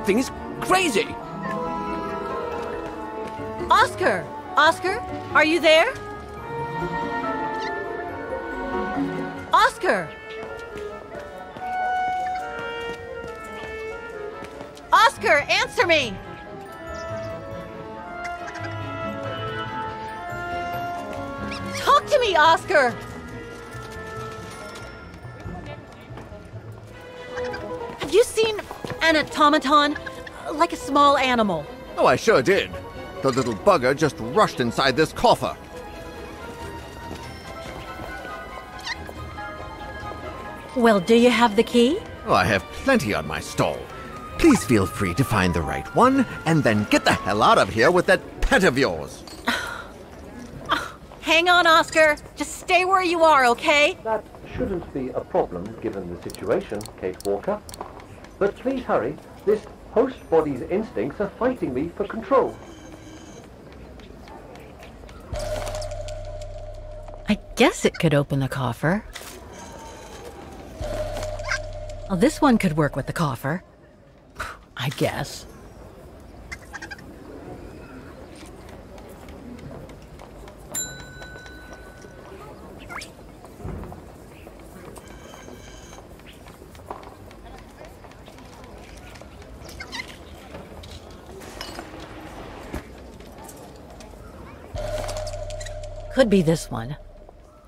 thing is crazy! Oscar! Oscar, are you there? Oscar! Oscar, answer me! Talk to me, Oscar! Have you seen an automaton? Like a small animal. Oh, I sure did. The little bugger just rushed inside this coffer. Well, do you have the key? Oh, I have plenty on my stall. Please feel free to find the right one, and then get the hell out of here with that pet of yours. Hang on, Oscar. Just stay where you are, okay? That shouldn't be a problem given the situation, Kate Walker. But please hurry. This host body's instincts are fighting me for control. I guess it could open the coffer. Well, this one could work with the coffer. I guess. Could be this one.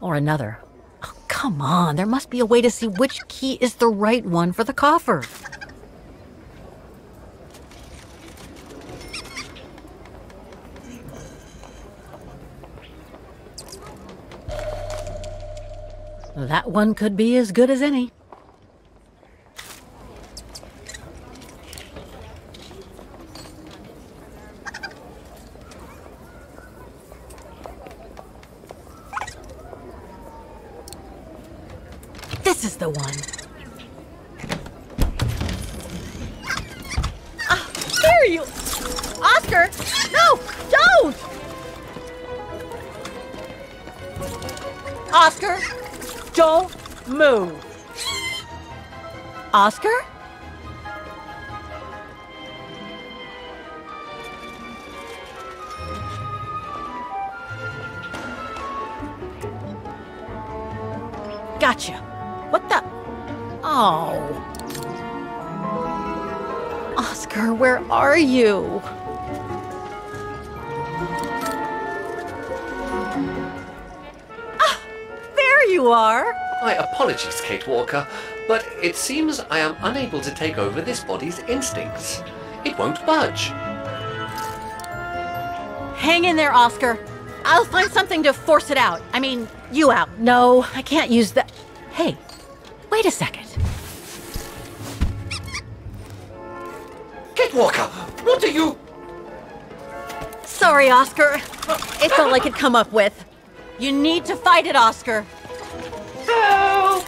Or another. Oh, come on, there must be a way to see which key is the right one for the coffer. That one could be as good as any. This is the one. Ah, there you... Oscar! No! Don't! Oscar! Don't move! Oscar? Gotcha. What the? Oh. Oscar, where are you? Ah, there you are. My apologies, Kate Walker, but it seems I am unable to take over this body's instincts. It won't budge. Hang in there, Oscar. I'll find something to force it out. I mean, you out. No, I can't use that. Hey, wait a second. Kate Walker, what are you... Sorry, Oscar. It's all I could come up with. You need to fight it, Oscar. Help!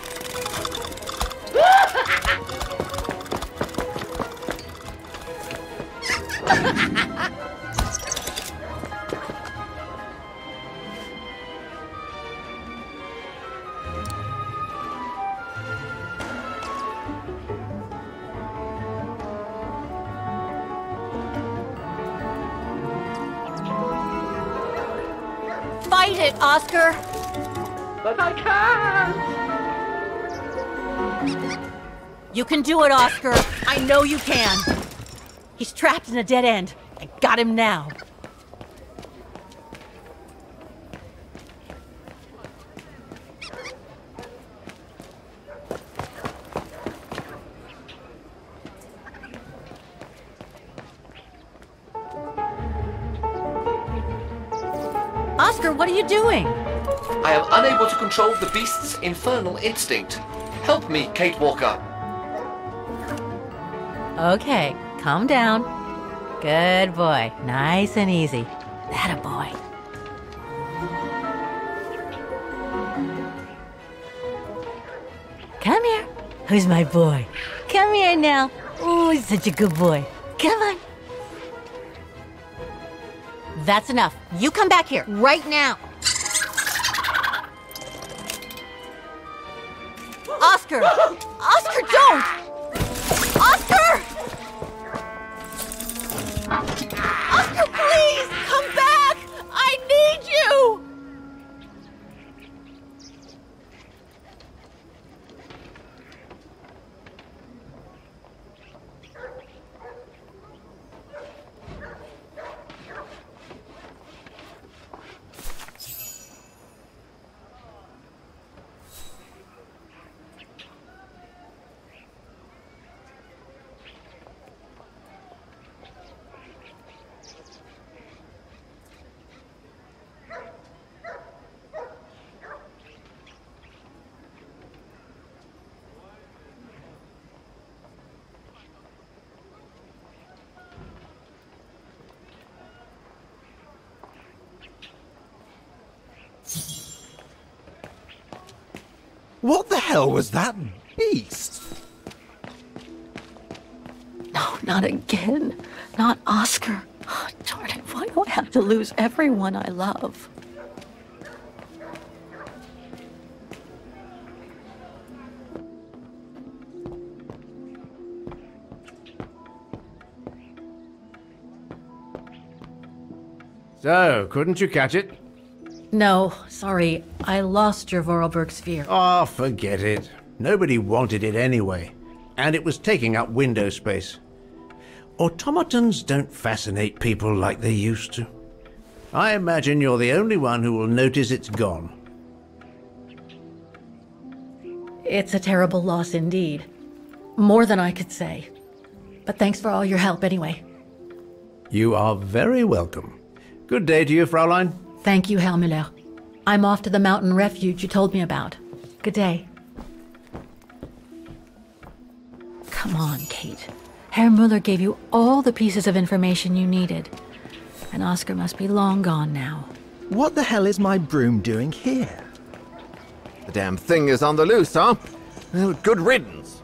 Fight it, Oscar! But I can't! You can do it, Oscar. I know you can. He's trapped in a dead end. I got him now. Oscar, what are you doing? I am unable to control the beast's infernal instinct. Help me, Kate Walker. Okay, calm down. Good boy. Nice and easy. That a boy. Come here. Who's my boy? Come here now. Oh, he's such a good boy. Come on. That's enough. You come back here right now. Oscar! Oscar, don't! Oscar! Oscar, please! Come back! I need you! What the hell was that beast? No, not again. Not Oscar. Oh, darn it, why do I have to lose everyone I love? So, couldn't you catch it? No, sorry. I lost your Vorarlberg sphere. Oh, forget it. Nobody wanted it anyway. And it was taking up window space. Automatons don't fascinate people like they used to. I imagine you're the only one who will notice it's gone. It's a terrible loss indeed. More than I could say. But thanks for all your help anyway. You are very welcome. Good day to you, Fraulein. Thank you, Herr Müller. I'm off to the mountain refuge you told me about. Good day. Come on, Kate. Herr Müller gave you all the pieces of information you needed. And Oscar must be long gone now. What the hell is my broom doing here? The damn thing is on the loose, huh? Well, good riddance.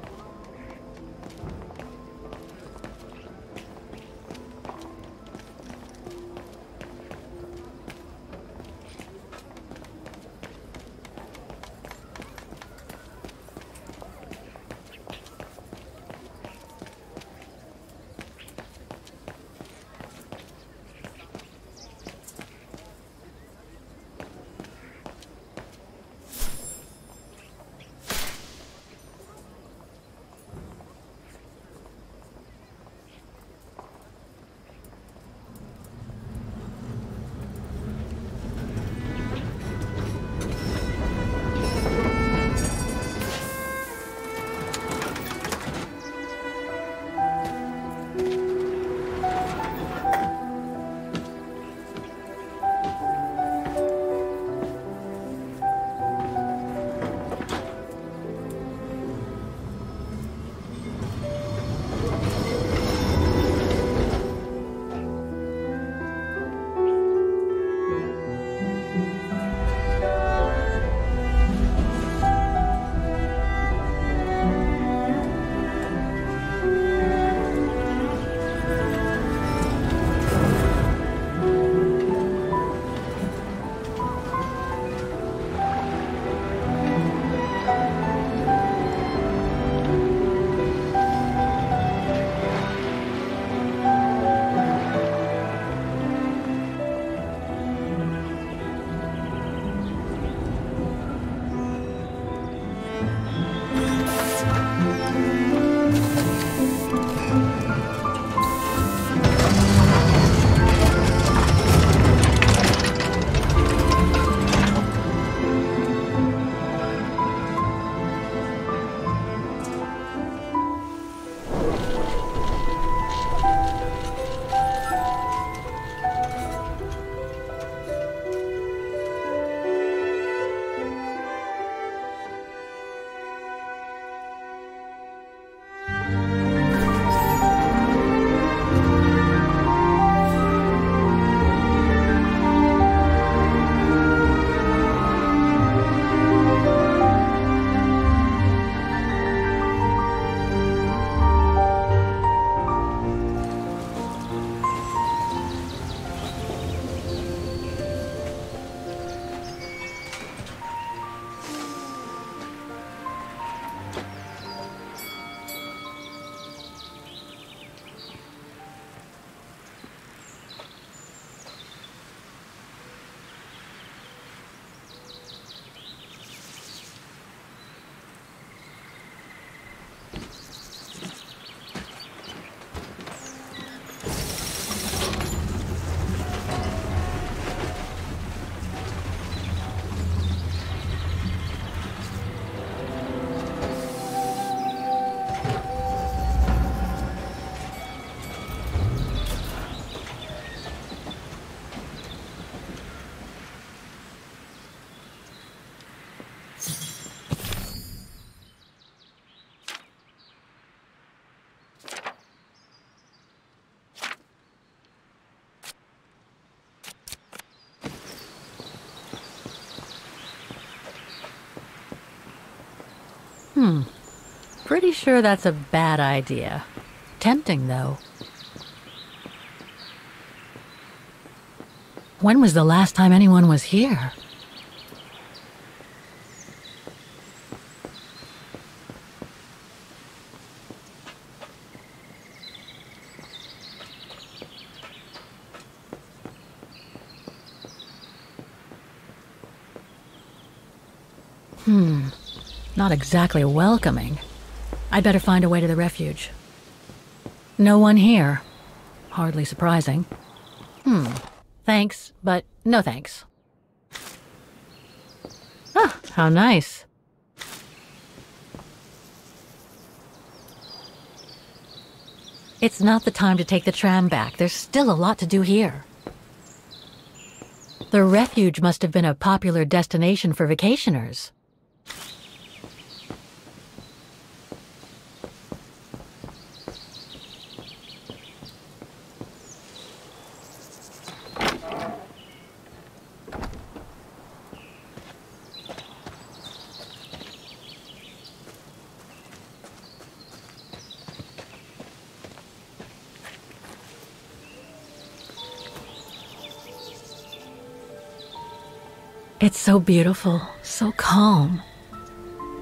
Pretty sure that's a bad idea. Tempting, though. When was the last time anyone was here? Not exactly welcoming. I'd better find a way to the refuge. No one here. Hardly surprising. Thanks, but no thanks. Ah, how nice. It's not the time to take the tram back. There's still a lot to do here. The refuge must have been a popular destination for vacationers. It's so beautiful, so calm.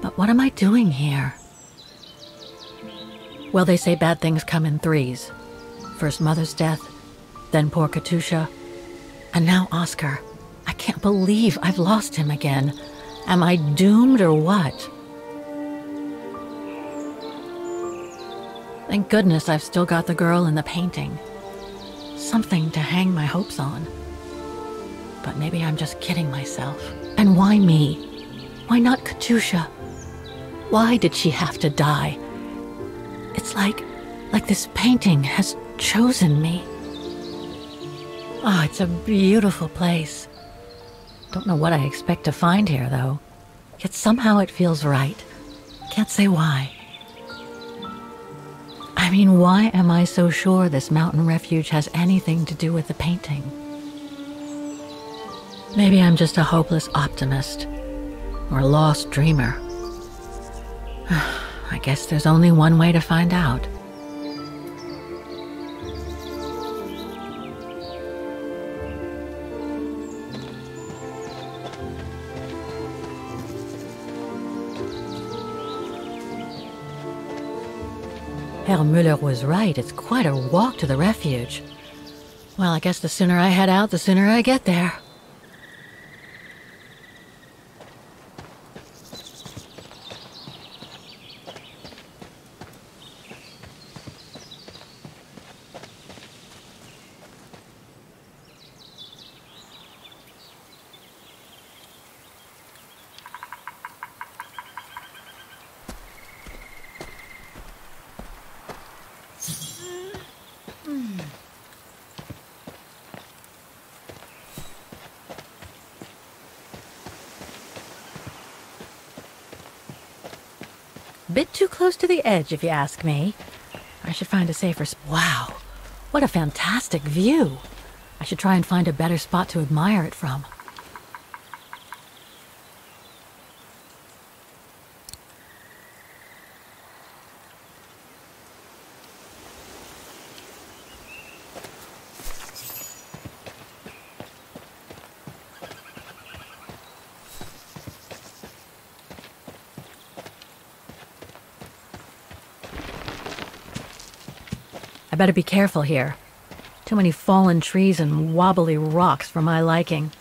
But what am I doing here? Well, they say bad things come in threes. First Mother's death, then poor Katusha, and now Oscar. I can't believe I've lost him again. Am I doomed or what? Thank goodness I've still got the girl in the painting. Something to hang my hopes on. But maybe I'm just kidding myself. And why me? Why not Katusha? Why did she have to die? It's like this painting has chosen me. Oh, it's a beautiful place. Don't know what I expect to find here, though. Yet somehow it feels right. Can't say why. I mean, why am I so sure this mountain refuge has anything to do with the painting? Maybe I'm just a hopeless optimist, or a lost dreamer. I guess there's only one way to find out. Herr Müller was right. It's quite a walk to the refuge. Well, I guess the sooner I head out, the sooner I get there. Bit too close to the edge, if you ask me. I should find a safer spot. Wow, what a fantastic view. I should try and find a better spot to admire it from. I better be careful here. Too many fallen trees and wobbly rocks for my liking.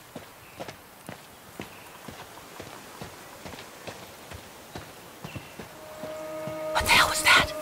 What the hell was that?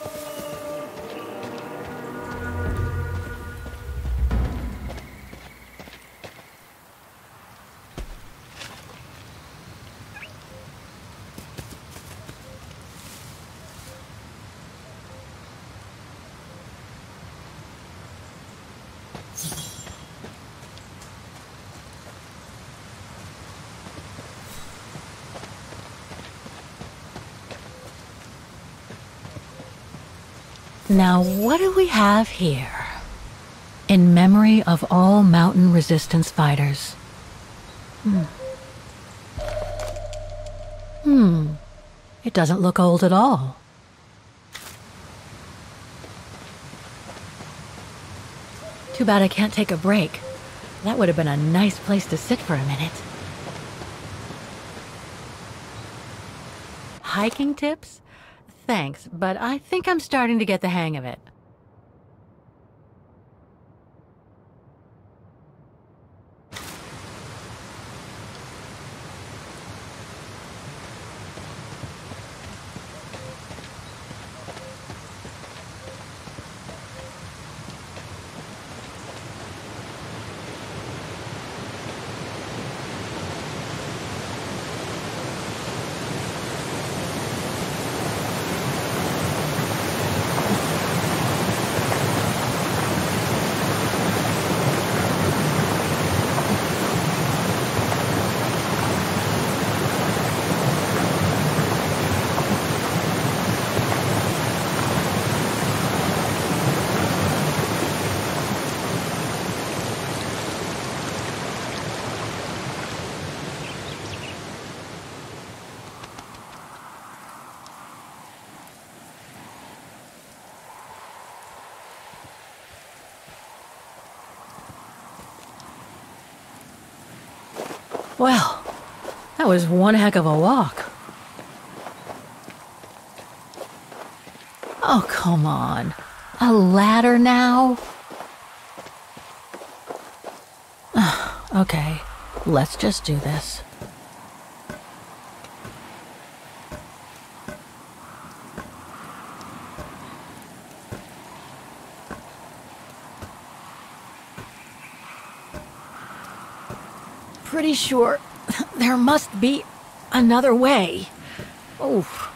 Now, what do we have here? In memory of all mountain resistance It doesn't look old at all. Too bad I can't take a break. That would have been a nice place to sit for a minute. Hiking tips? Thanks, but I think I'm starting to get the hang of it. Well, that was one heck of a walk. Oh, come on. A ladder now? Okay, let's just do this. Pretty sure there must be another way. Oof.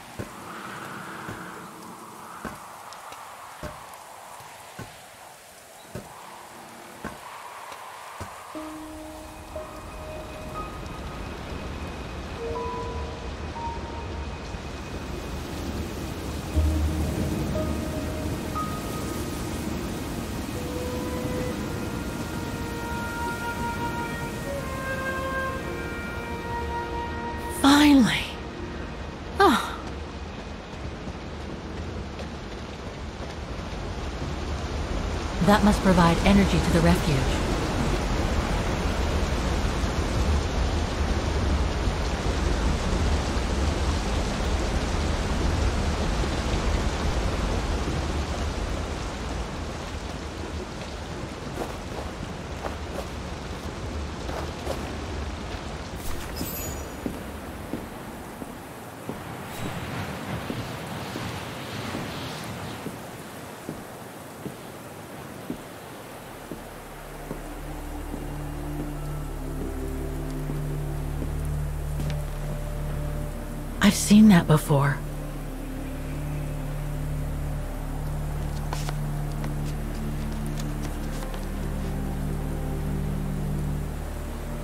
Finally. Oh. That must provide energy to the refuge. I've seen that before.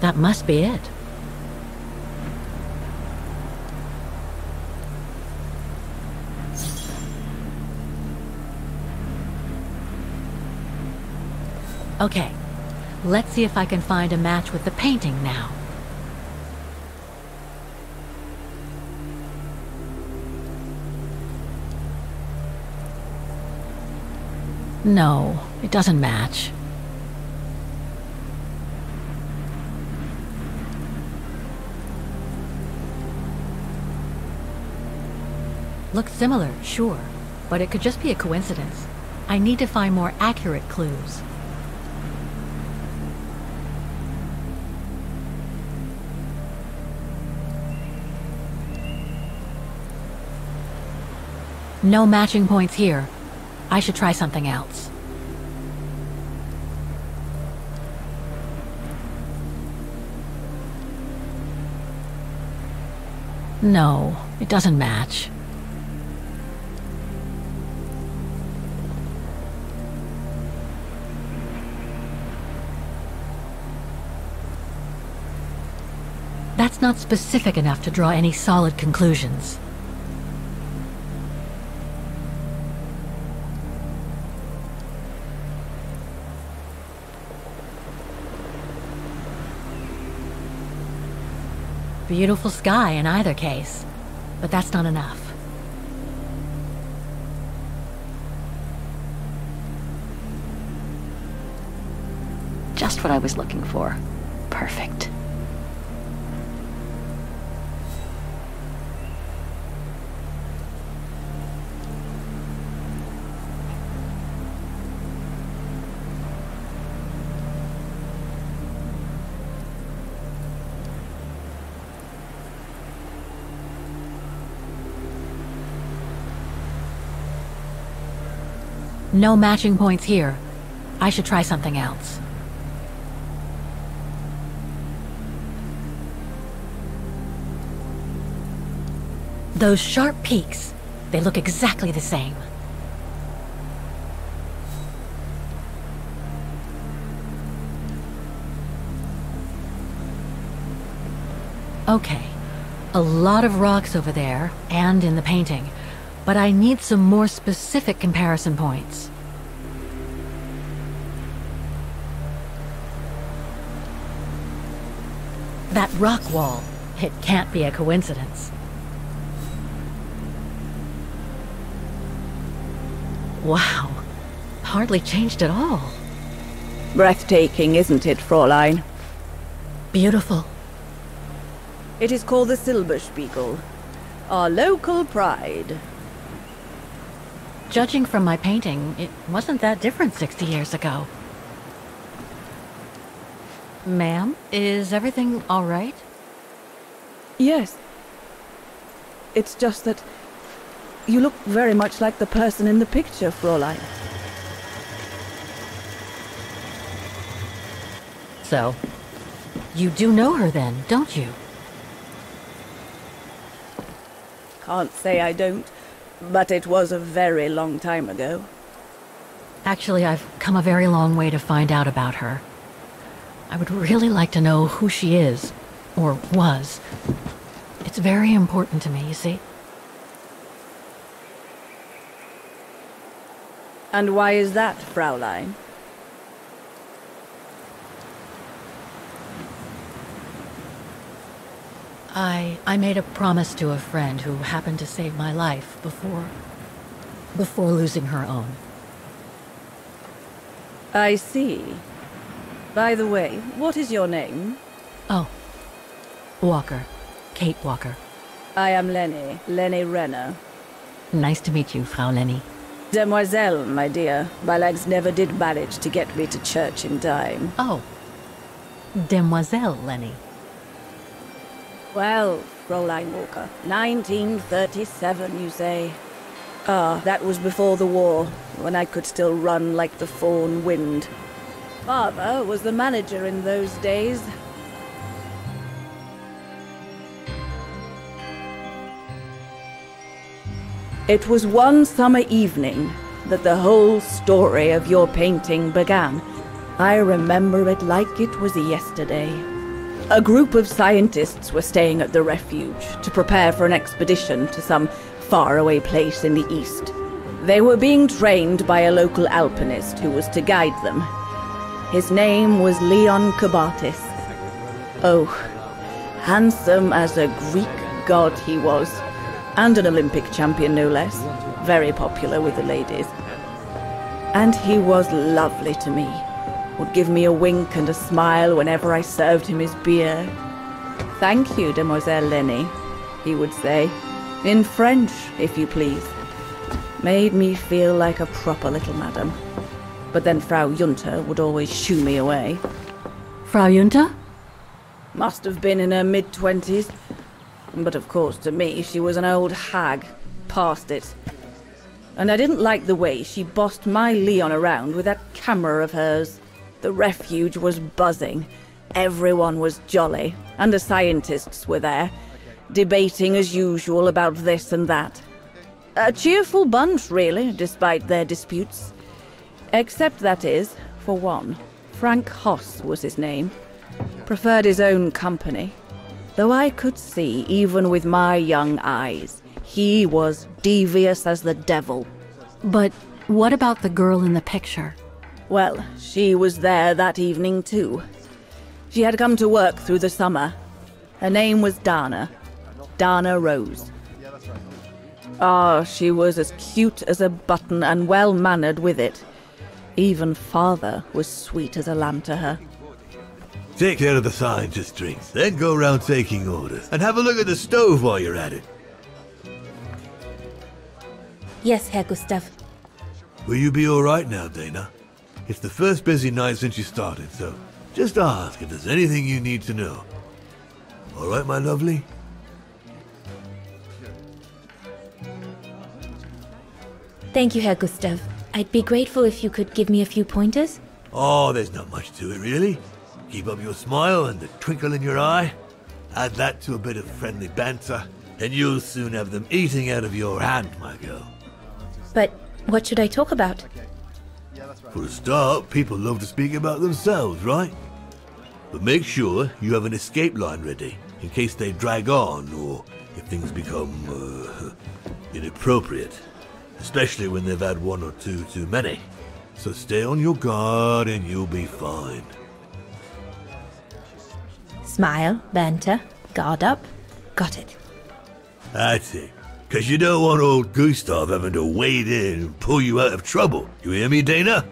That must be it. Okay, let's see if I can find a match with the painting now. No, it doesn't match. Looks similar, sure, but it could just be a coincidence. I need to find more accurate clues. No matching points here. I should try something else. No, it doesn't match. That's not specific enough to draw any solid conclusions. Beautiful sky in either case, but that's not enough. Just what I was looking for. Perfect. No matching points here. I should try something else. Those sharp peaks, they look exactly the same. Okay, a lot of rocks over there, and in the painting, but I need some more specific comparison points. That rock wall, it can't be a coincidence. Wow, hardly changed at all. Breathtaking, isn't it, Fräulein? Beautiful. It is called the Silberspiegel, our local pride. Judging from my painting, it wasn't that different 60 years ago. Ma'am, is everything all right? Yes. It's just that you look very much like the person in the picture, Fräulein. So, you do know her then, don't you? Can't say I don't, but it was a very long time ago. Actually, I've come a very long way to find out about her. I would really like to know who she is, or was. It's very important to me, you see. And why is that, Fräulein? I made a promise to a friend who happened to save my life before losing her own. I see. By the way, what is your name? Oh, Walker. Kate Walker. I am Lenny Renner. Nice to meet you, Frau Lenny. Demoiselle, my dear. My legs never did manage to get me to church in time. Oh, Demoiselle Lenny. Well, Fräulein Walker, 1937, you say? Ah, that was before the war, when I could still run like the fawn wind. Father was the manager in those days. It was one summer evening that the whole story of your painting began. I remember it like it was yesterday. A group of scientists were staying at the Refuge to prepare for an expedition to some faraway place in the east. They were being trained by a local alpinist who was to guide them. His name was Leon Kubatis. Oh, handsome as a Greek god he was, and an Olympic champion no less, very popular with the ladies. And he was lovely to me. Would give me a wink and a smile whenever I served him his beer. "Thank you, Demoiselle Lenny," he would say, in French, if you please. Made me feel like a proper little madam. But then Frau Junta would always shoo me away. Frau Junta? Must have been in her mid-20s. But of course, to me, she was an old hag. Past it. And I didn't like the way she bossed my Leon around with that camera of hers. The Refuge was buzzing. Everyone was jolly. And the scientists were there, debating as usual about this and that. A cheerful bunch, really, despite their disputes. Except, that is, for one, Frank Hoss was his name. Preferred his own company. Though I could see, even with my young eyes, he was devious as the devil. But what about the girl in the picture? Well, she was there that evening too. She had come to work through the summer. Her name was Dana. Dana Rose. Ah, she was as cute as a button and well-mannered with it. Even father was sweet as a lamb to her. Take care of the scientist drinks, then go round taking orders. And have a look at the stove while you're at it. Yes, Herr Gustav. Will you be alright now, Dana? It's the first busy night since you started, so just ask if there's anything you need to know. Alright, my lovely? Thank you, Herr Gustav. I'd be grateful if you could give me a few pointers. Oh, there's not much to it, really. Keep up your smile and the twinkle in your eye. Add that to a bit of friendly banter, and you'll soon have them eating out of your hand, my girl. But what should I talk about? For a start, people love to speak about themselves, right? But make sure you have an escape line ready, in case they drag on, or if things become, inappropriate. Especially when they've had one or two too many. So stay on your guard and you'll be fine. Smile, banter, guard up. Got it. That's it. Because you don't want old Gustav having to wade in and pull you out of trouble. You hear me, Dana?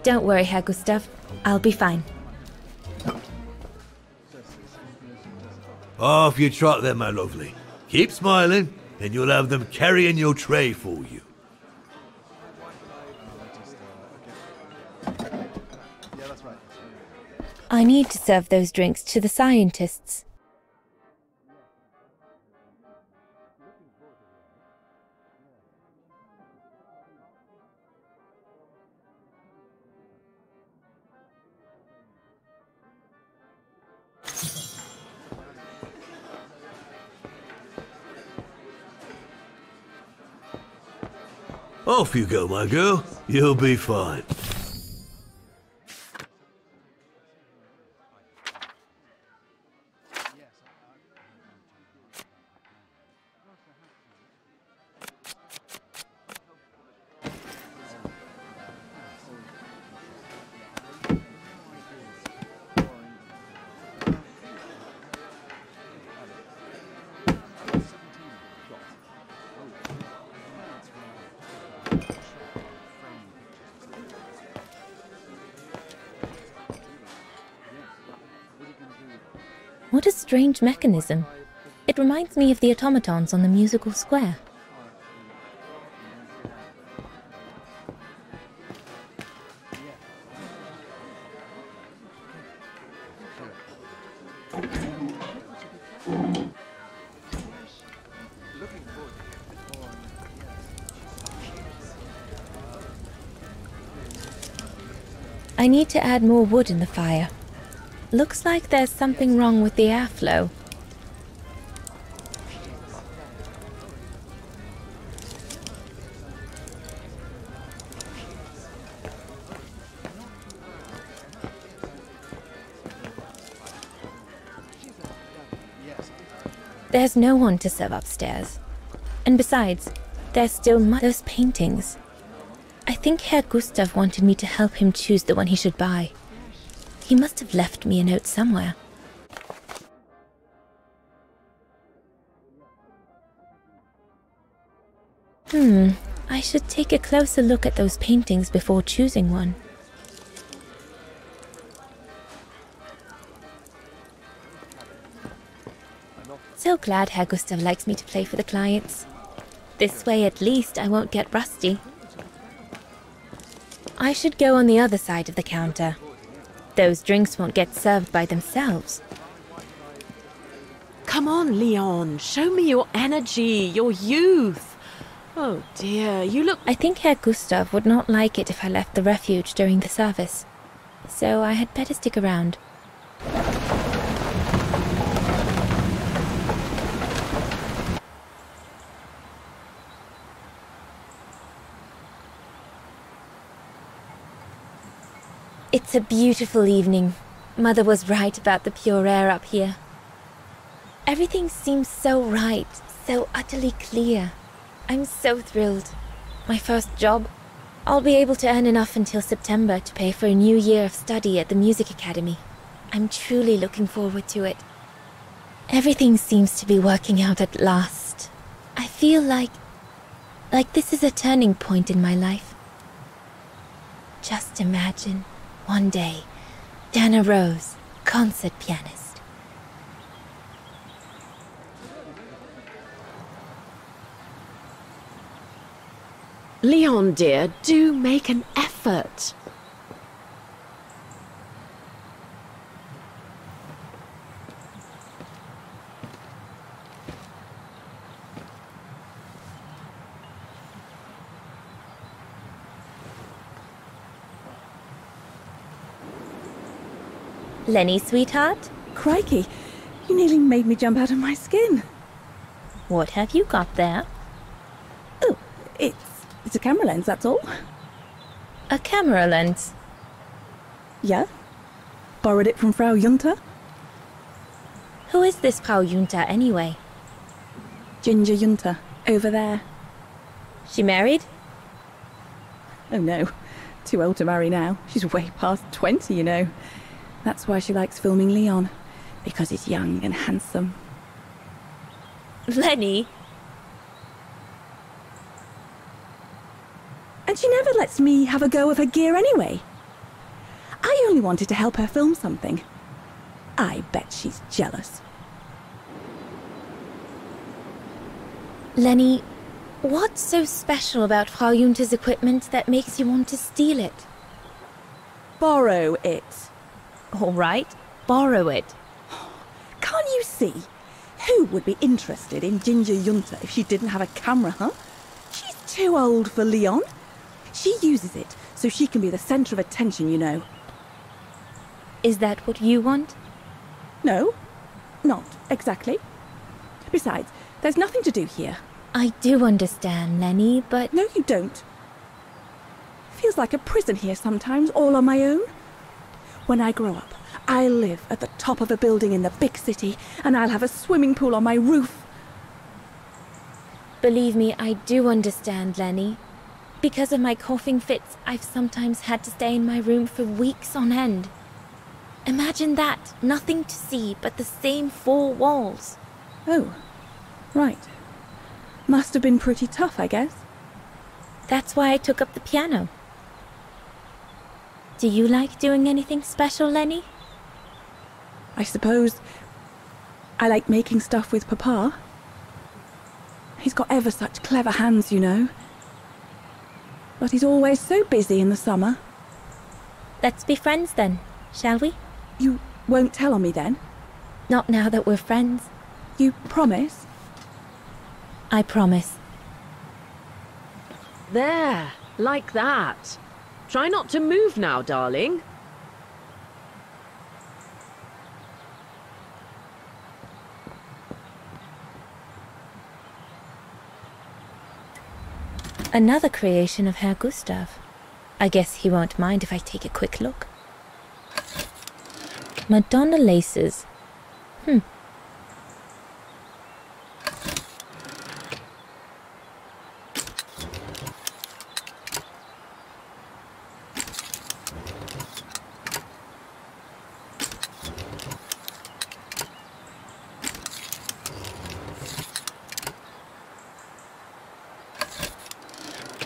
Don't worry, Herr Gustav. I'll be fine. Off you trot then, my lovely. Keep smiling, and you'll have them carrying your tray for you. I need to serve those drinks to the scientists. Off you go, my girl. You'll be fine. What a strange mechanism. It reminds me of the automatons on the musical square. I need to add more wood in the fire. Looks like there's something wrong with the airflow. There's no one to serve upstairs. And besides, there's still those paintings. I think Herr Gustav wanted me to help him choose the one he should buy. He must have left me a note somewhere. I should take a closer look at those paintings before choosing one. So glad Herr Gustav likes me to play for the clients. This way at least I won't get rusty. I should go on the other side of the counter. Those drinks won't get served by themselves. Come on, Leon. Show me your energy, your youth. Oh dear, you look... I think Herr Gustav would not like it if I left the refuge during the service. So I had better stick around. It's a beautiful evening. Mother was right about the pure air up here. Everything seems so right, so utterly clear. I'm so thrilled. My first job. I'll be able to earn enough until September to pay for a new year of study at the music academy. I'm truly looking forward to it. Everything seems to be working out at last. feel like this is a turning point in my life. Just imagine, one day, Dana Rose, concert pianist. Leon, dear, do make an effort. Lenny, sweetheart? Crikey, you nearly made me jump out of my skin. What have you got there? Oh, it's a camera lens, that's all. A camera lens? Yeah. Borrowed it from Frau Junta. Who is this Frau Junta, anyway? Ginger Junta, over there. She married? Oh no, too old to marry now. She's way past 20, you know. That's why she likes filming Leon, because he's young and handsome. Lenny? And she never lets me have a go of her gear anyway. I only wanted to help her film something. I bet she's jealous. Lenny, what's so special about Frau Junta's equipment that makes you want to steal it? Borrow it. All right, borrow it. Can't you see? Who would be interested in Ginger Junta if she didn't have a camera, huh? She's too old for Leon. She uses it so she can be the centre of attention, you know. Is that what you want? No, not exactly. Besides, there's nothing to do here. I do understand, Lenny, but... No, you don't. Feels like a prison here sometimes, all on my own. When I grow up, I'll live at the top of a building in the big city, and I'll have a swimming pool on my roof. Believe me, I do understand, Lenny. Because of my coughing fits, I've sometimes had to stay in my room for weeks on end. Imagine that, nothing to see but the same four walls. Oh, right. Must have been pretty tough, I guess. That's why I took up the piano. Do you like doing anything special, Lenny? I suppose I like making stuff with Papa. He's got ever such clever hands, you know. But he's always so busy in the summer. Let's be friends then, shall we? You won't tell on me then? Not now that we're friends. You promise? I promise. There, like that. Try not to move now, darling. Another creation of Herr Gustav. I guess he won't mind if I take a quick look. Madonna laces.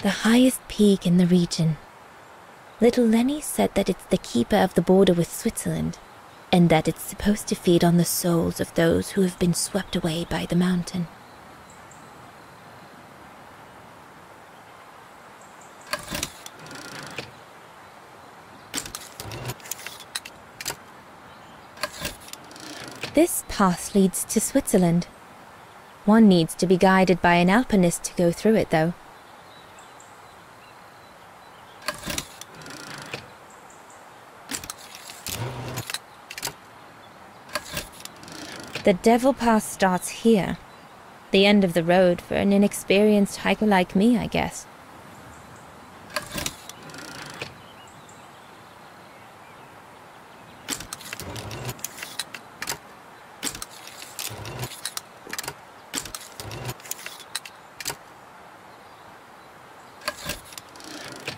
The highest peak in the region. Little Lenny said that it's the keeper of the border with Switzerland, and that it's supposed to feed on the souls of those who have been swept away by the mountain. This path leads to Switzerland. One needs to be guided by an alpinist to go through it, though. The Devil Pass starts here. The end of the road for an inexperienced hiker like me, I guess.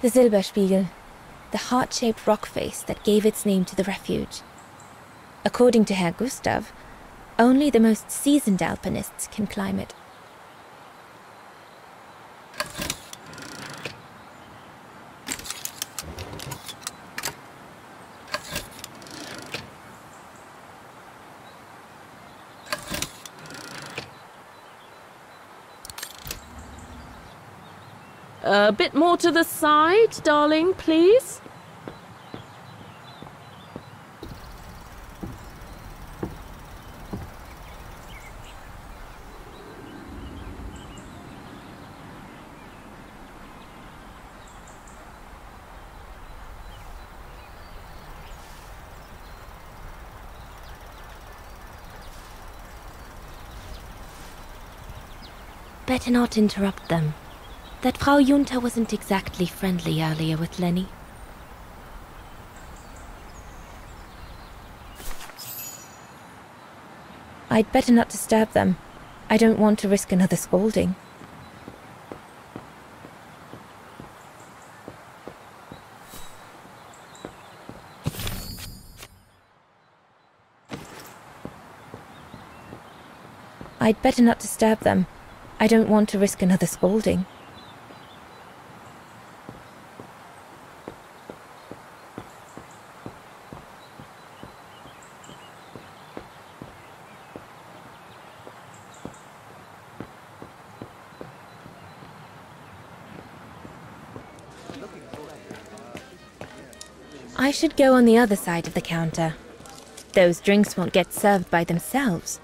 The Silberspiegel, the heart-shaped rock face that gave its name to the refuge. According to Herr Gustav, only the most seasoned alpinists can climb it. A bit more to the side, darling, please. Better not interrupt them. That Frau Junta wasn't exactly friendly earlier with Lenny. I'd better not disturb them. I don't want to risk another scolding. I'd better not disturb them. I don't want to risk another scolding. I should go on the other side of the counter. Those drinks won't get served by themselves.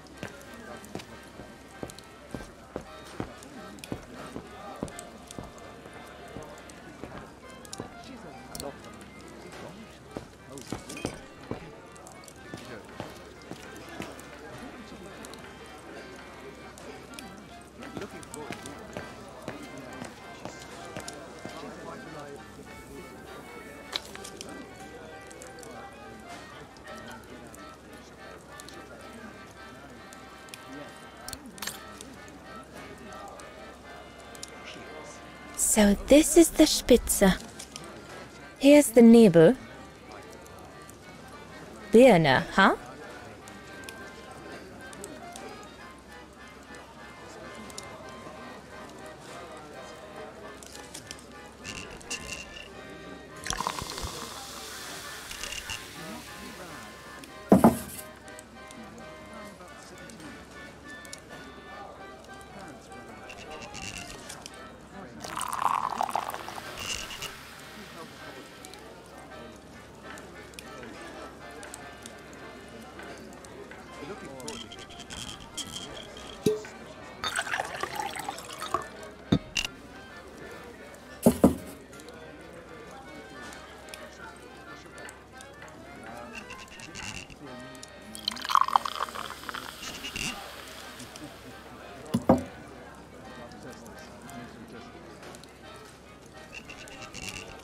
So this is the Spitze. Here's the Nebel. Birne, huh?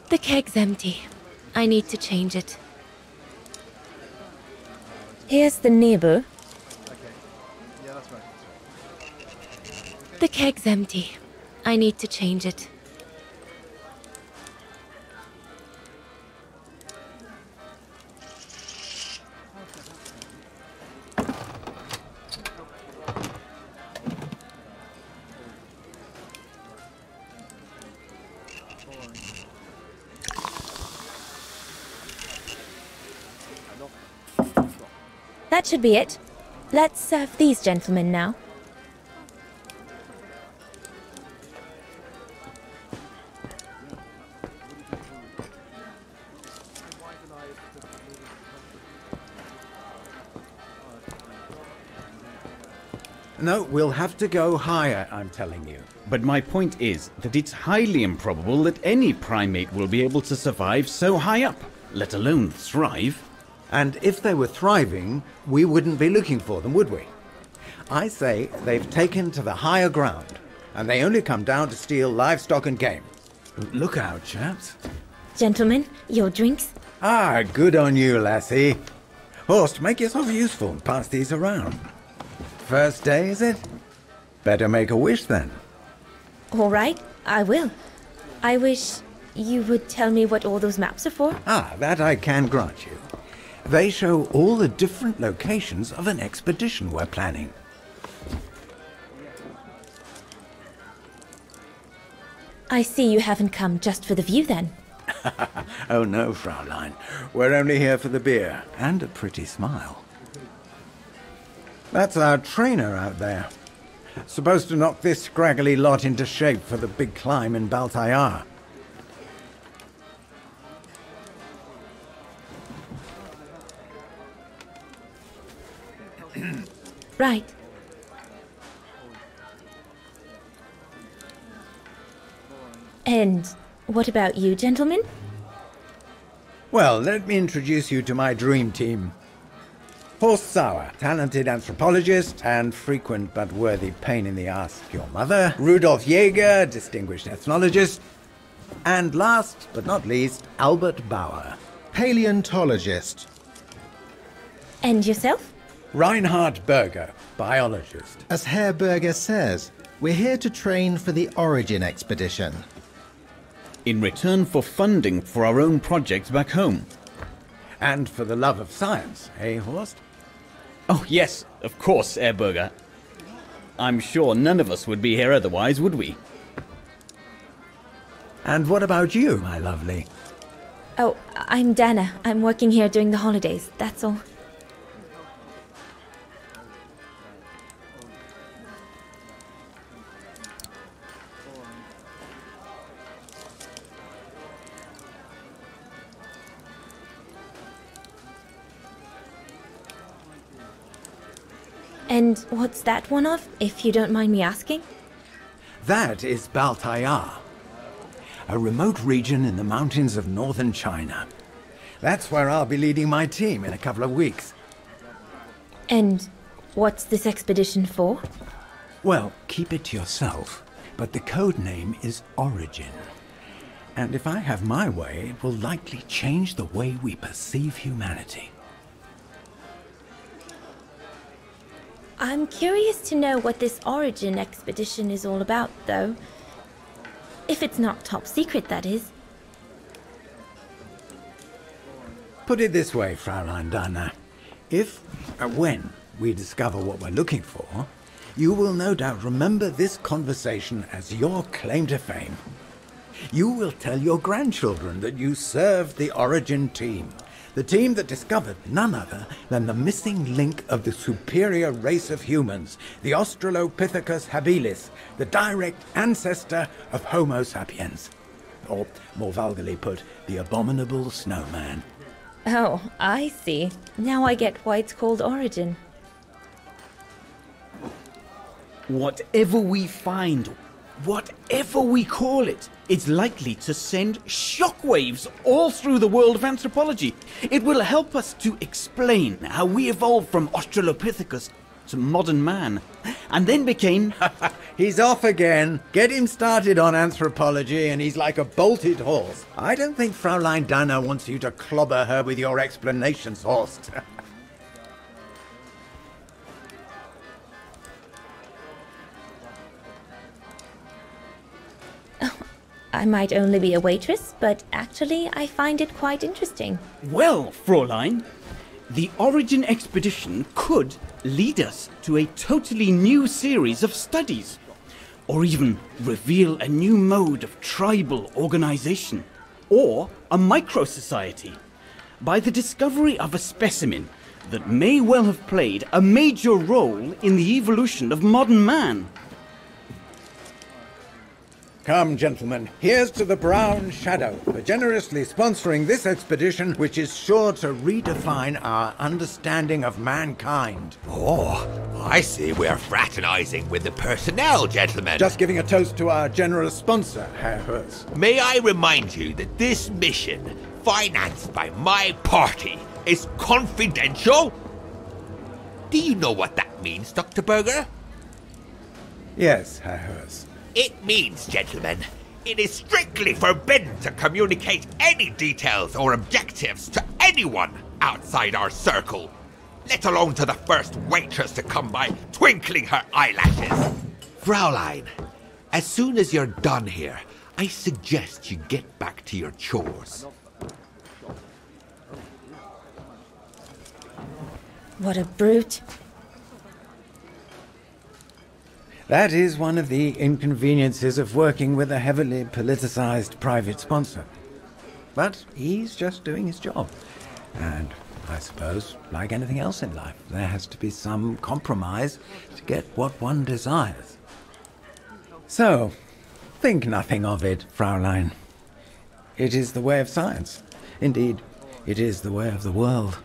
The keg's empty. I need to change it. Here's the Nebel. The keg's empty. I need to change it. That should be it. Let's serve these gentlemen now. No, we'll have to go higher, I'm telling you. But my point is that it's highly improbable that any primate will be able to survive so high up, let alone thrive. And if they were thriving, we wouldn't be looking for them, would we? I say they've taken to the higher ground, and they only come down to steal livestock and game. Look out, chaps. Gentlemen, your drinks? Ah, good on you, lassie. Horst, make yourself useful and pass these around. First day, is it? Better make a wish, then. All right, I will. I wish you would tell me what all those maps are for. Ah, that I can grant you. They show all the different locations of an expedition we're planning. I see you haven't come just for the view, then. Oh no, Fraulein. We're only here for the beer and a pretty smile. That's our trainer out there. Supposed to knock this scraggly lot into shape for the big climb in Baltayar. Right. And what about you, gentlemen? Well, let me introduce you to my dream team. Horst Sauer, talented anthropologist and frequent but worthy pain in the ass your mother. Rudolf Jäger, distinguished ethnologist. And last but not least, Albert Bauer, paleontologist. And yourself? Reinhard Berger, biologist. As Herr Berger says, we're here to train for the Origin expedition. In return for funding for our own projects back home. And for the love of science, eh, Horst? Oh, yes, of course, Herr Berger. I'm sure none of us would be here otherwise, would we? And what about you, my lovely? Oh, I'm Dana. I'm working here during the holidays, that's all. And what's that one of, if you don't mind me asking? That is Baltayar, a remote region in the mountains of northern China. That's where I'll be leading my team in a couple of weeks. And what's this expedition for? Well, keep it to yourself, but the code name is Origin. And if I have my way, it will likely change the way we perceive humanity. I'm curious to know what this Origin expedition is all about, though. If it's not top secret, that is. Put it this way, Fraulein Dana. If, when, we discover what we're looking for, you will no doubt remember this conversation as your claim to fame. You will tell your grandchildren that you served the Origin team. The team that discovered none other than the missing link of the superior race of humans, the Australopithecus habilis, the direct ancestor of Homo sapiens. Or, more vulgarly put, the abominable snowman. Oh, I see. Now I get why it's called Origin. Whatever we find, whatever we call it, it's likely to send shockwaves all through the world of anthropology. It will help us to explain how we evolved from Australopithecus to modern man, and then became... He's off again. Get him started on anthropology and he's like a bolted horse. I don't think Fraulein Dana wants you to clobber her with your explanations, Horst. I might only be a waitress, but actually I find it quite interesting. Well, Fräulein, the Origin expedition could lead us to a totally new series of studies, or even reveal a new mode of tribal organization, or a micro-society, by the discovery of a specimen that may well have played a major role in the evolution of modern man. Come, gentlemen, here's to the Brown Shadow for generously sponsoring this expedition, which is sure to redefine our understanding of mankind. Oh, I see we're fraternizing with the personnel, gentlemen. Just giving a toast to our generous sponsor, Herr Hertz. May I remind you that this mission, financed by my party, is confidential? Do you know what that means, Dr. Berger? Yes, Herr Hertz. It means, gentlemen, it is strictly forbidden to communicate any details or objectives to anyone outside our circle, let alone to the first waitress to come by twinkling her eyelashes. Fraulein, as soon as you're done here, I suggest you get back to your chores. What a brute. That is one of the inconveniences of working with a heavily politicized private sponsor. But he's just doing his job. And I suppose, like anything else in life, there has to be some compromise to get what one desires. So, think nothing of it, Fraulein. It is the way of science. Indeed, it is the way of the world.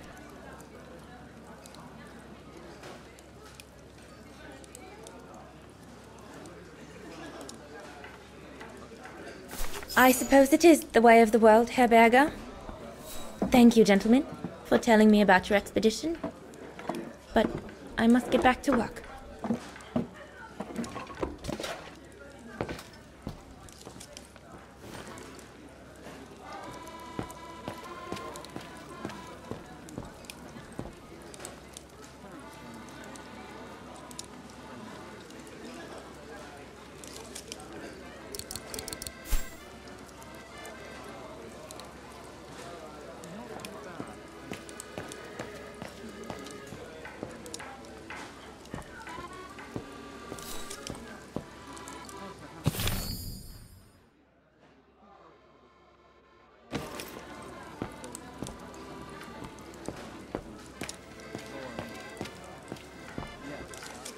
I suppose it is the way of the world, Herr Berger. Thank you, gentlemen, for telling me about your expedition. But I must get back to work.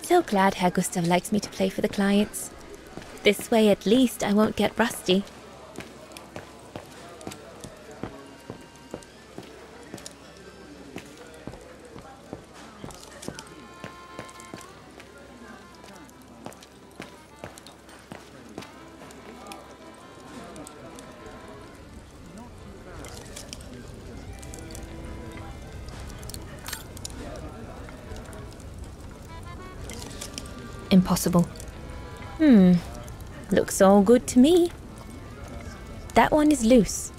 So glad Herr Gustav likes me to play for the clients. This way at least I won't get rusty. Impossible. Looks all good to me. That one is loose.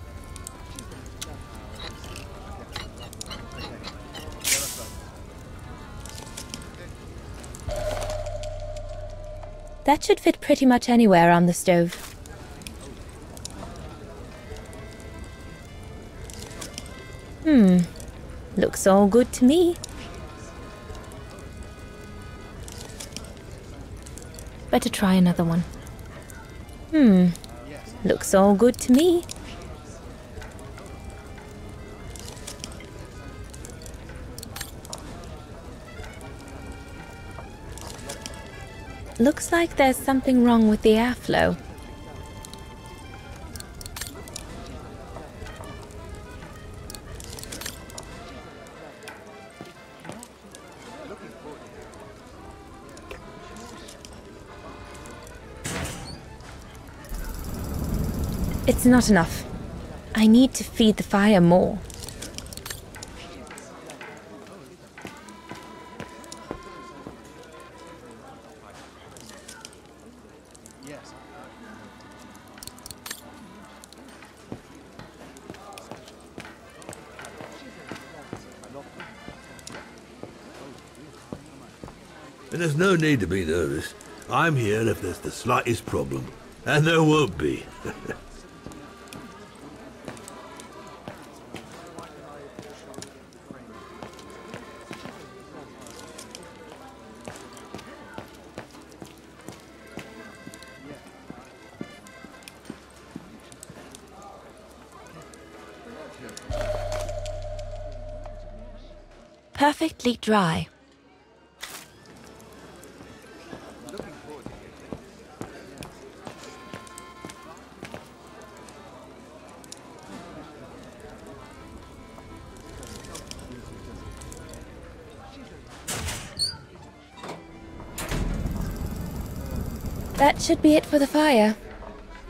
That should fit pretty much anywhere on the stove. Looks all good to me. Better try another one. Looks all good to me. Looks like there's something wrong with the airflow. It's not enough. I need to feed the fire more. And there's no need to be nervous. I'm here if there's the slightest problem. And there won't be. Perfectly dry. That should be it for the fire.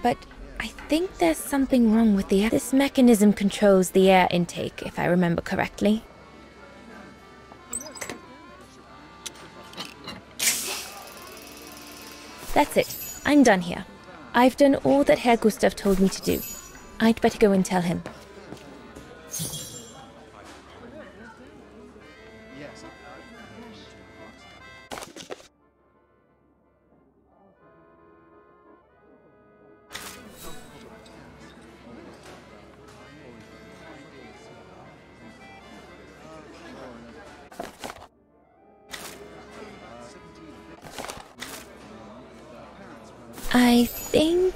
But I think there's something wrong with the air. This mechanism controls the air intake, if I remember correctly. That's it. I'm done here. I've done all that Herr Gustav told me to do. I'd better go and tell him. I think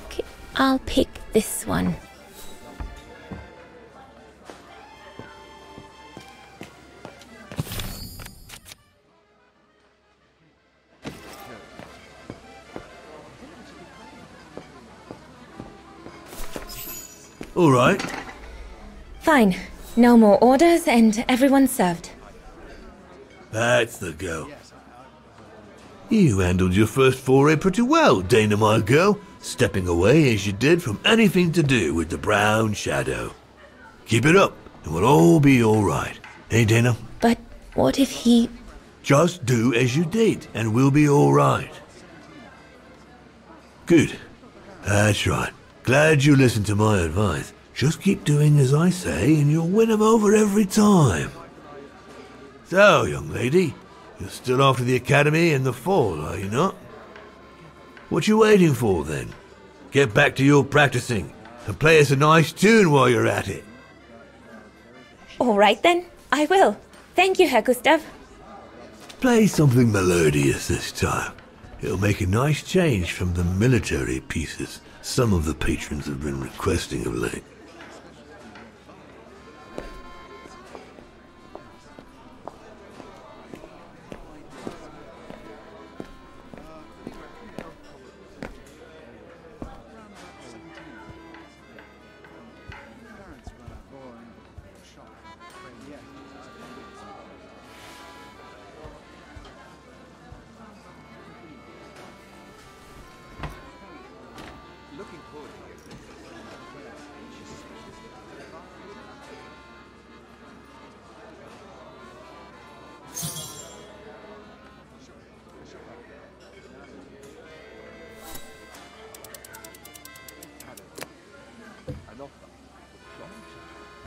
I'll pick this one. All right. Fine. No more orders and everyone's served. That's the go. You handled your first foray pretty well, Dana, my girl, stepping away as you did from anything to do with the Brown Shadow. Keep it up, and we'll all be all right. Hey, Dana? But what if he... Just do as you did, and we'll be all right. Good. That's right. Glad you listened to my advice. Just keep doing as I say, and you'll win 'em over every time. So, young lady, you're still off to the academy in the fall, are you not? What you waiting for, then? Get back to your practicing, and play us a nice tune while you're at it. All right, then. I will. Thank you, Herr Gustav. Play something melodious this time. It'll make a nice change from the military pieces some of the patrons have been requesting of late.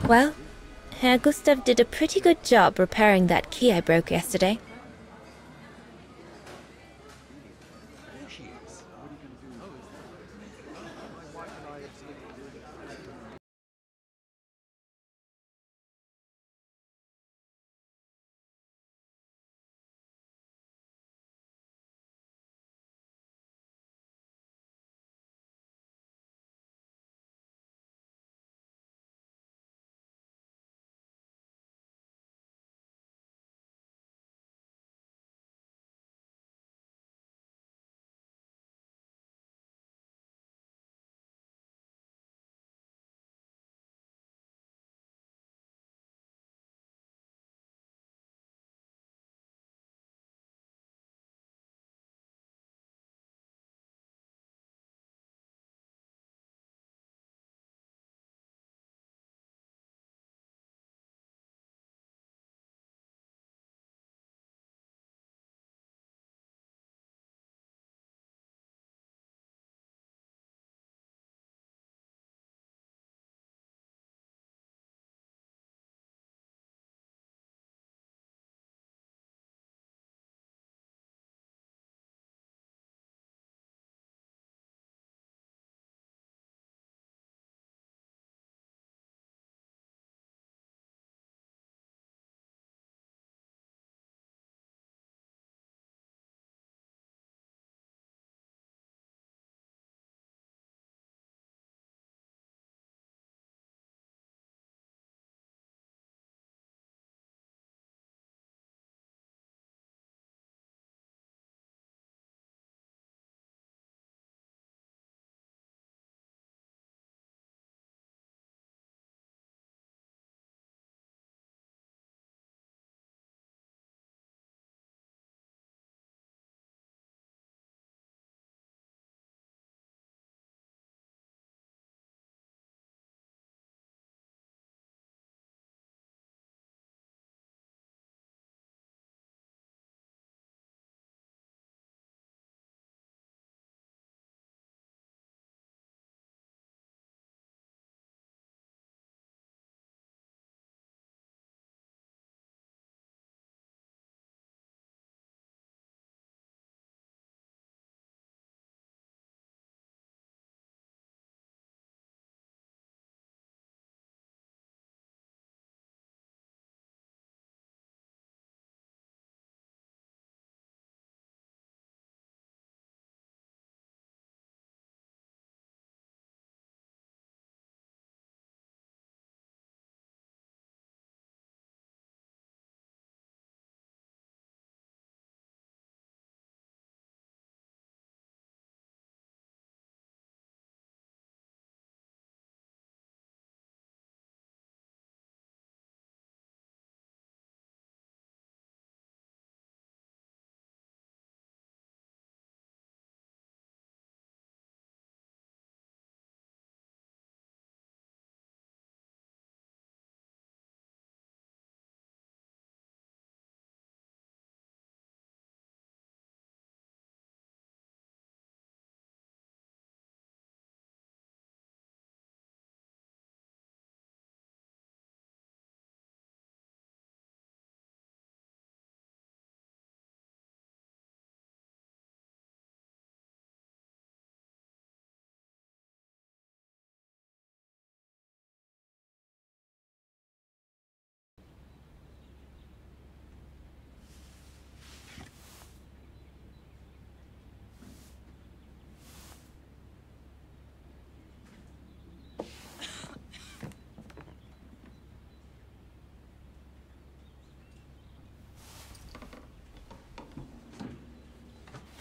Well, Herr Gustav did a pretty good job repairing that key I broke yesterday.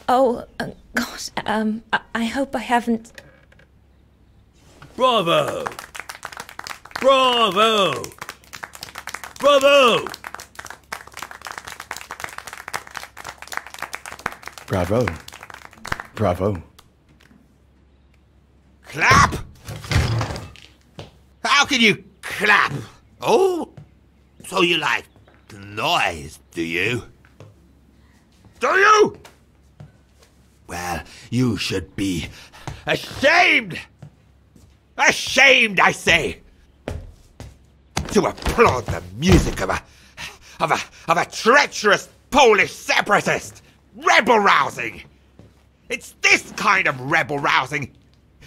Oh, God, I hope I haven't... Bravo! Bravo! Bravo! Bravo. Bravo. Clap! How can you clap? Oh, so you like the noise, do you? Do you? Well, you should be ashamed! Ashamed, I say! To applaud the music of a treacherous Polish separatist! Rebel rousing! It's this kind of rebel rousing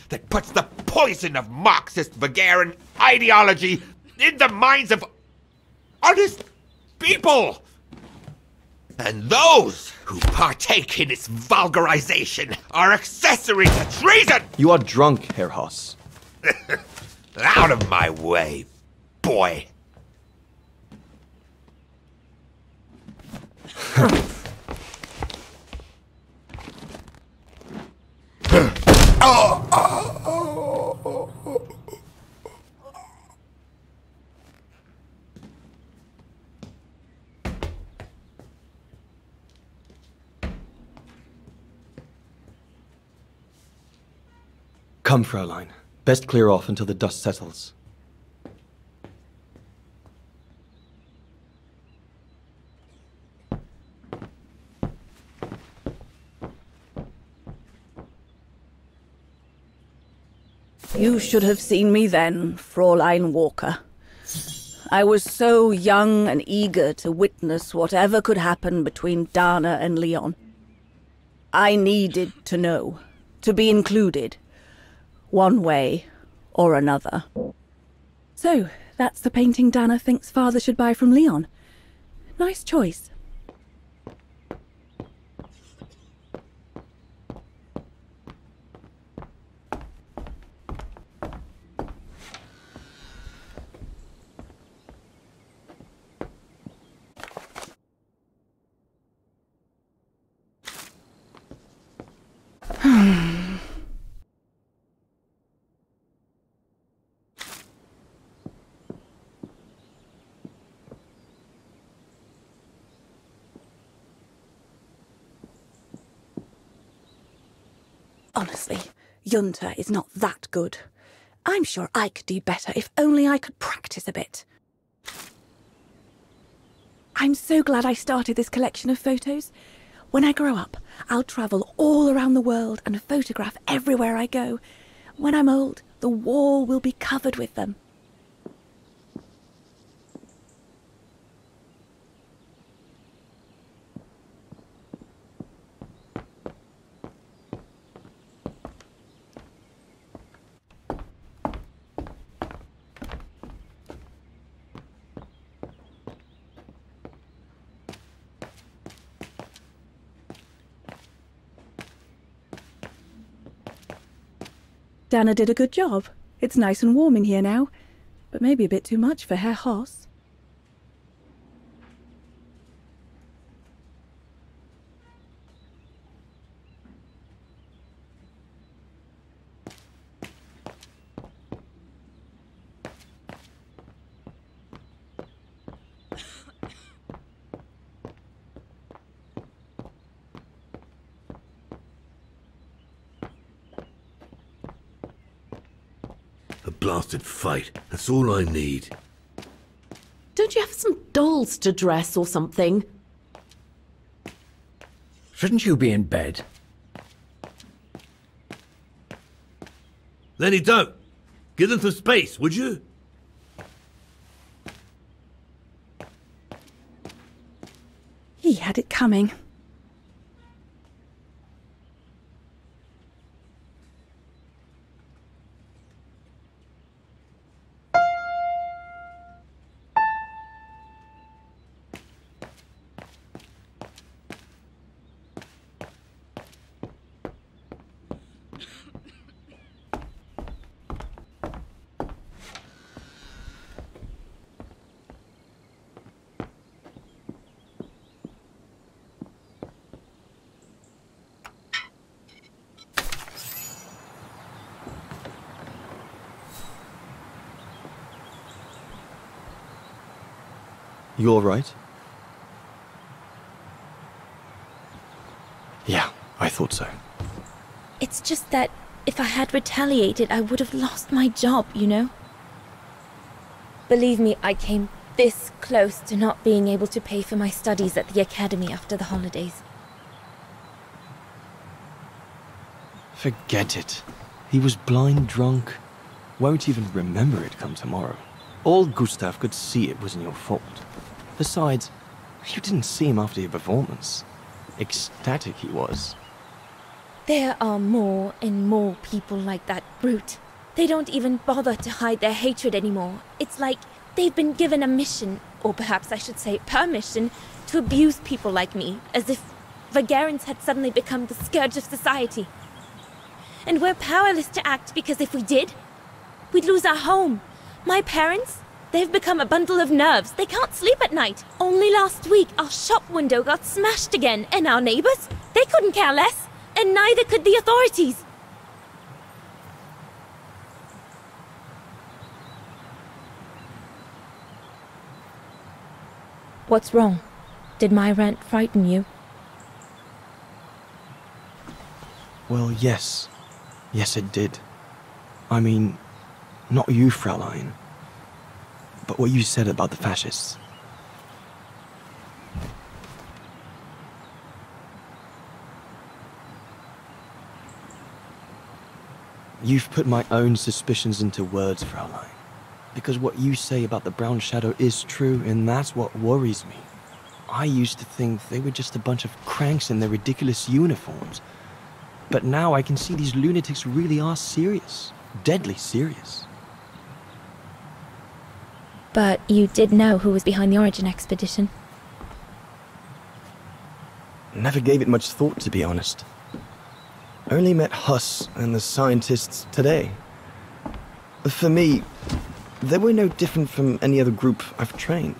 that puts the poison of Marxist Bulgarian ideology in the minds of honest people! And those who partake in its vulgarization are accessory to treason! You are drunk, Herr Hoss. Out of my way, boy. Come, Fräulein. Best clear off until the dust settles. You should have seen me then, Fräulein Walker. I was so young and eager to witness whatever could happen between Dana and Leon. I needed to know, to be included, one way or another. So, that's the painting Dana thinks Father should buy from Leon. Nice choice. Honestly, Junta is not that good. I'm sure I could do better if only I could practice a bit. I'm so glad I started this collection of photos. When I grow up, I'll travel all around the world and photograph everywhere I go. When I'm old, the wall will be covered with them. Dana did a good job. It's nice and warm in here now, but maybe a bit too much for Herr Hoss. A blasted fight. That's all I need. Don't you have some dolls to dress or something? Shouldn't you be in bed? Lenny, don't. Give them some space, would you? He had it coming. You all right? Yeah, I thought so. It's just that if I had retaliated, I would have lost my job, you know? Believe me, I came this close to not being able to pay for my studies at the academy after the holidays. Forget it. He was blind drunk. Won't even remember it come tomorrow. All Gustav could see it wasn't your fault. Besides, you didn't see him after your performance. Ecstatic he was. There are more and more people like that brute. They don't even bother to hide their hatred anymore. It's like they've been given a mission, or perhaps I should say permission, to abuse people like me, as if Vagarans had suddenly become the scourge of society. And we're powerless to act because if we did, we'd lose our home. My parents, they've become a bundle of nerves. They can't sleep at night. Only last week, our shop window got smashed again, and our neighbors, they couldn't care less, and neither could the authorities. What's wrong? Did my rant frighten you? Well, yes. Yes, it did. I mean, not you, Fraulein. But what you said about the fascists. You've put my own suspicions into words, Fraulein. Because what you say about the Brown Shadow is true, and that's what worries me. I used to think they were just a bunch of cranks in their ridiculous uniforms. But now I can see these lunatics really are serious. Deadly serious. But you did know who was behind the Origin expedition? Never gave it much thought, to be honest. Only met Huss and the scientists today. For me, they were no different from any other group I've trained.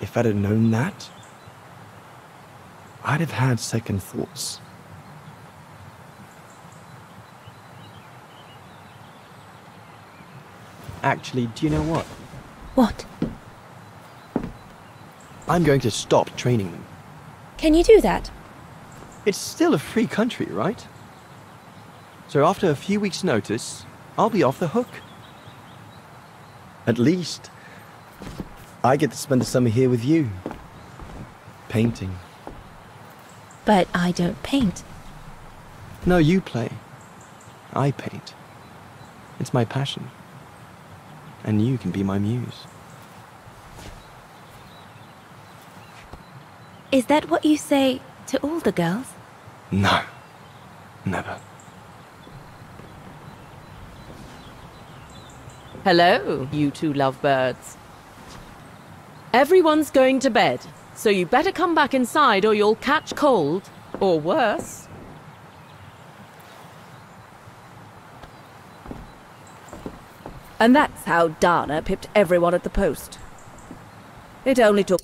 If I'd have known that, I'd have had second thoughts. Actually, do you know what? What? I'm going to stop training them. Can you do that? It's still a free country, right? So after a few weeks' notice, I'll be off the hook. At least, I get to spend the summer here with you. Painting. But I don't paint. No, you play. I paint. It's my passion. And you can be my muse. Is that what you say to all the girls? No. Never. Hello, you two lovebirds. Everyone's going to bed, so you better come back inside or you'll catch cold, or worse. And that's how Dana pipped everyone at the post. It only took